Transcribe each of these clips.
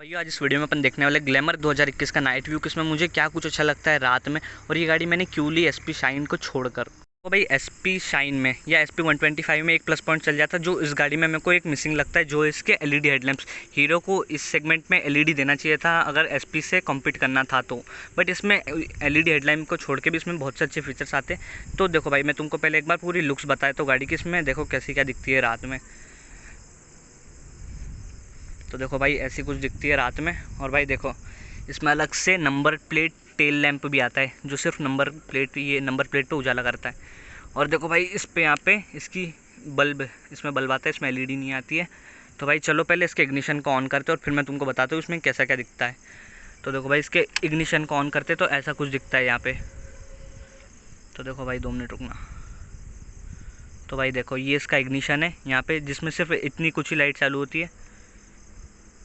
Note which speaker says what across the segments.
Speaker 1: भैया आज इस वीडियो में अपन देखने वाले ग्लैमर 2021 का नाइट व्यू, किसमें मुझे क्या कुछ अच्छा लगता है रात में, और ये गाड़ी मैंने क्यों ली एसपी शाइन को छोड़कर। तो भाई एसपी शाइन में या एसपी 125 में एक प्लस पॉइंट चल जाता जो इस गाड़ी में मेरे को एक मिसिंग लगता है, जो इसके एलईडी हेडलैम्प्स। हीरो को इस सेगमेंट में एलईडी देना चाहिए था अगर एसपी से कॉम्पीट करना था तो, बट इसमें एलईडी हेडलैम्प को छोड़ के भी इसमें बहुत से अच्छे फीचर्स आते हैं। तो देखो भाई मैं तुमको पहले एक बार पूरी लुक्स बताया तो गाड़ी की, इसमें देखो कैसी क्या दिखती है रात में। तो देखो भाई ऐसी कुछ दिखती है रात में। और भाई देखो इसमें अलग से नंबर प्लेट टेल लैंप भी आता है, जो सिर्फ नंबर प्लेट पे उजाला करता है। और देखो भाई इस पे यहाँ पे इसकी बल्ब, इसमें बल्ब आता है, इसमें एलईडी नहीं आती है। तो भाई चलो पहले इसके इग्निशन को ऑन करते हैं और फिर मैं तुमको बताता हूँ इसमें कैसा क्या दिखता है। तो देखो भाई इसके इग्निशन को ऑन करते तो ऐसा कुछ दिखता है यहाँ पे। तो देखो भाई 2 मिनट रुकना। तो भाई देखो ये इसका इग्निशन है यहाँ पे, जिसमें सिर्फ इतनी कुछ ही लाइट चालू होती है।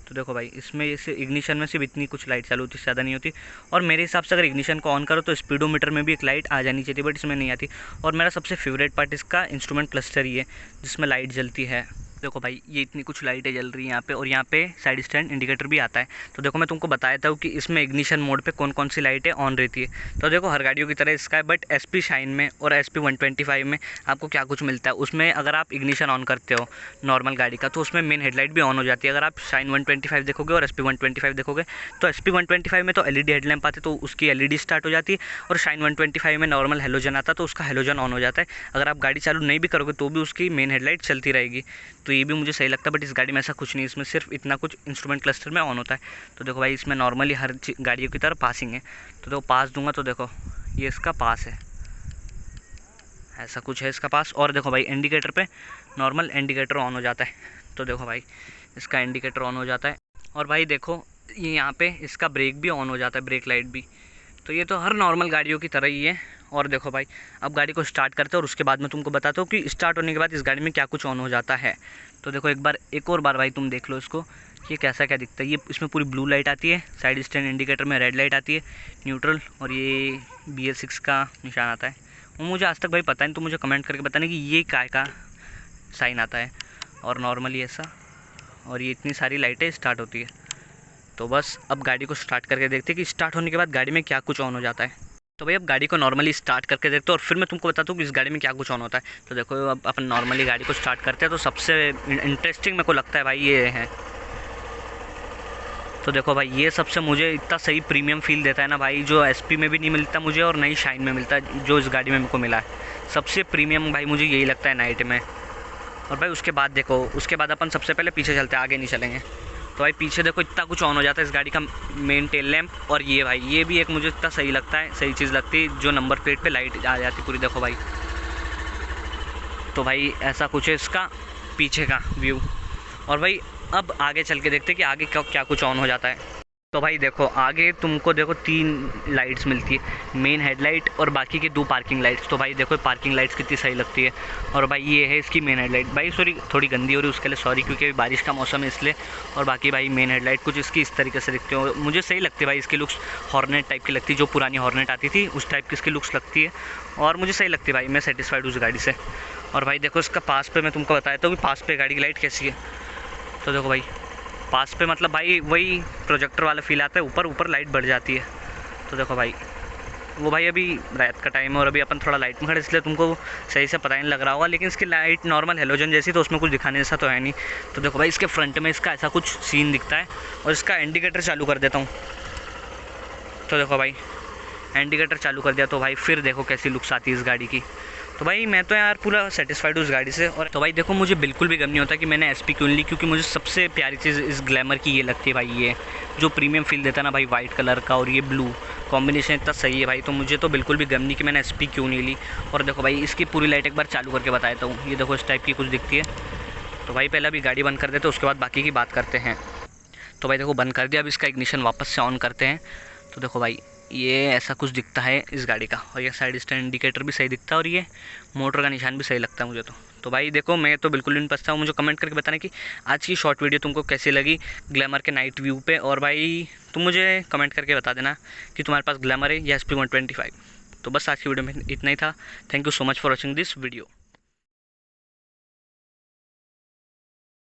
Speaker 1: तो देखो भाई इसमें इस इग्निशन में सिर्फ इतनी कुछ लाइट चालू होती है, ज़्यादा नहीं होती। और मेरे हिसाब से अगर इग्निशन को ऑन करो तो स्पीडोमीटर में भी एक लाइट आ जानी चाहिए, बट इसमें नहीं आती। और मेरा सबसे फेवरेट पार्ट इसका इंस्ट्रूमेंट क्लस्टर ही है, जिसमें लाइट जलती है। देखो भाई ये इतनी कुछ लाइटें जल रही हैं यहाँ पे, और यहाँ पे साइड स्टैंड इंडिकेटर भी आता है। तो देखो मैं तुमको बताया था कि इसमें इग्निशन मोड पे कौन कौन सी लाइटें ऑन रहती है। तो देखो हर गाड़ियों की तरह इसका है, बट एसपी शाइन में और एसपी 125 में आपको क्या कुछ मिलता है। उसमें अगर आप इग्निशन ऑन करते हो नॉर्मल गाड़ी का, तो उसमें मेन हेडलाइट भी ऑन हो जाती है। अगर आप शाइन 125 देखोगे और एसपी 125 देखोगे, तो एसपी 125 में तो एलईडी हेडलैम्प आते तो उसकी एलईडी स्टार्ट हो जाती है, और शाइन 125 में नॉर्मल हेलोजन आता तो उसका हेलोजन ऑन हो जाता है। अगर आप गाड़ी चालू नहीं भी करोगे तो भी उसकी मेन हेडलाइट चलती रहेगी। तो ये भी मुझे सही लगता है, बट इस गाड़ी में ऐसा कुछ नहीं, इसमें सिर्फ इतना कुछ इंस्ट्रूमेंट क्लस्टर में ऑन होता है। तो देखो भाई इसमें नॉर्मली हर गाड़ियों की तरह पासिंग है। तो देखो पास दूंगा तो देखो ये इसका पास है, ऐसा कुछ है इसका पास। और देखो भाई इंडिकेटर पे नॉर्मल इंडिकेटर ऑन हो जाता है। तो देखो भाई इसका इंडिकेटर ऑन हो जाता है। और भाई देखो ये यहाँ पे इसका ब्रेक भी ऑन हो जाता है, ब्रेक लाइट भी। तो ये तो हर नॉर्मल गाड़ियों की तरह ही है। और देखो भाई अब गाड़ी को स्टार्ट करते हैं और उसके बाद मैं तुमको बताता हूँ कि स्टार्ट होने के बाद इस गाड़ी में क्या कुछ ऑन हो जाता है। तो देखो एक और बार भाई तुम देख लो इसको, ये कैसा क्या दिखता है। ये इसमें पूरी ब्लू लाइट आती है, साइड स्टैंड इंडिकेटर में रेड लाइट आती है, न्यूट्रल, और ये BS6 का निशान आता है। वो मुझे आज तक भाई पता नहीं, तो मुझे कमेंट करके बताना कि ये काय का साइन आता है। और नॉर्मली ऐसा, और ये इतनी सारी लाइटें स्टार्ट होती है। तो बस अब गाड़ी को स्टार्ट करके देखते हैं कि स्टार्ट होने के बाद गाड़ी में क्या कुछ ऑन हो जाता है। तो भाई अब गाड़ी को नॉर्मली स्टार्ट करके देखते हैं और फिर मैं तुमको बताता हूँ कि इस गाड़ी में क्या कुछ ऑन होता है। तो देखो अब अपन नॉर्मली गाड़ी को स्टार्ट करते हैं, तो सबसे इंटरेस्टिंग मेरे को लगता है भाई ये है। तो देखो भाई ये सबसे मुझे इतना सही प्रीमियम फील देता है ना भाई, जो एसपी में भी नहीं मिलता मुझे और नई शाइन में मिलता है, जो इस गाड़ी में मेरे को मिला है। सबसे प्रीमियम भाई मुझे यही लगता है नाइट में। और भाई उसके बाद देखो, उसके बाद अपन सबसे पहले पीछे चलते हैं, आगे नहीं चलेंगे। तो भाई पीछे देखो इतना कुछ ऑन हो जाता है इस गाड़ी का मेन टेल लैंप। और ये भाई ये भी एक मुझे इतना सही लगता है, सही चीज़ लगती है, जो नंबर प्लेट पे लाइट आ जाती पूरी। देखो भाई तो भाई ऐसा कुछ है इसका पीछे का व्यू। और भाई अब आगे चल के देखते हैं कि आगे क्या कुछ ऑन हो जाता है। तो भाई देखो आगे तुमको देखो 3 लाइट्स मिलती है, मेन हेडलाइट और बाकी की 2 पार्किंग लाइट्स। तो भाई देखो पार्किंग लाइट्स कितनी सही लगती है। और भाई ये है इसकी मेन हेडलाइट। भाई सॉरी थोड़ी गंदी हो रही है, उसके लिए सॉरी, क्योंकि बारिश का मौसम है इसलिए। और बाकी भाई मेन हेडलाइट कुछ इसकी इस तरीके से दिखती है, मुझे सही लगती है भाई। इसकी लुक्स हॉर्नेट टाइप की लगती है, जो पुरानी हॉर्नेट आती थी उस टाइप की इसकी लुक्स लगती है, और मुझे सही लगती है भाई। मैं सेटिस्फाइड उस गाड़ी से। और भाई देखो इसका पास पे मैं तुमको बताया था कि पास पे गाड़ी की लाइट कैसी है। तो देखो भाई पास पे मतलब भाई वही प्रोजेक्टर वाला फील आता है, ऊपर ऊपर लाइट बढ़ जाती है। तो देखो भाई वो भाई अभी रात का टाइम है और अभी अपन थोड़ा लाइट में खड़े, इसलिए तुमको सही से पता नहीं लग रहा होगा, लेकिन इसकी लाइट नॉर्मल हेलोजन जैसी, तो उसमें कुछ दिखाने जैसा तो है नहीं। तो देखो भाई इसके फ्रंट में इसका ऐसा कुछ सीन दिखता है। और इसका इंडिकेटर चालू कर देता हूँ। तो देखो भाई इंडिकेटर चालू कर दिया तो भाई फिर देखो कैसी लुक्स आती है इस गाड़ी की। तो भाई मैं तो यार पूरा सेटिस्फाइड हूँ उस गाड़ी से। और तो भाई देखो मुझे बिल्कुल भी गम नहीं होता कि मैंने एसपी क्यों ली, क्योंकि मुझे सबसे प्यारी चीज़ इस ग्लैमर की ये लगती है भाई, ये जो प्रीमियम फील देता है ना भाई, वाइट कलर का और ये ब्लू कॉम्बिनेशन इतना सही है भाई। तो मुझे तो बिल्कुल भी गम नहीं कि मैंने एसपी क्यों नहीं ली। और देखो भाई इसकी पूरी लाइट एक बार चालू करके बताता हूँ। ये देखो इस टाइप की कुछ दिखती है। तो भाई पहले अभी गाड़ी बंद कर देते, उसके बाद बाकी की बात करते हैं। तो भाई देखो बंद कर दिया, अब इसका इग्निशन वापस से ऑन करते हैं। तो देखो भाई ये ऐसा कुछ दिखता है इस गाड़ी का, और ये साइड स्टैंड इंडिकेटर भी सही दिखता है, और ये मोटर का निशान भी सही लगता है मुझे तो भाई देखो मैं तो बिल्कुल नहीं पछता हूँ। मुझे कमेंट करके बताना कि आज की शॉर्ट वीडियो तुमको कैसी लगी ग्लैमर के नाइट व्यू पे। और भाई तुम मुझे कमेंट करके बता देना कि तुम्हारे पास ग्लैमर है या SP 125। तो बस आज की वीडियो में इतना ही था। Thank you so much for watching this video.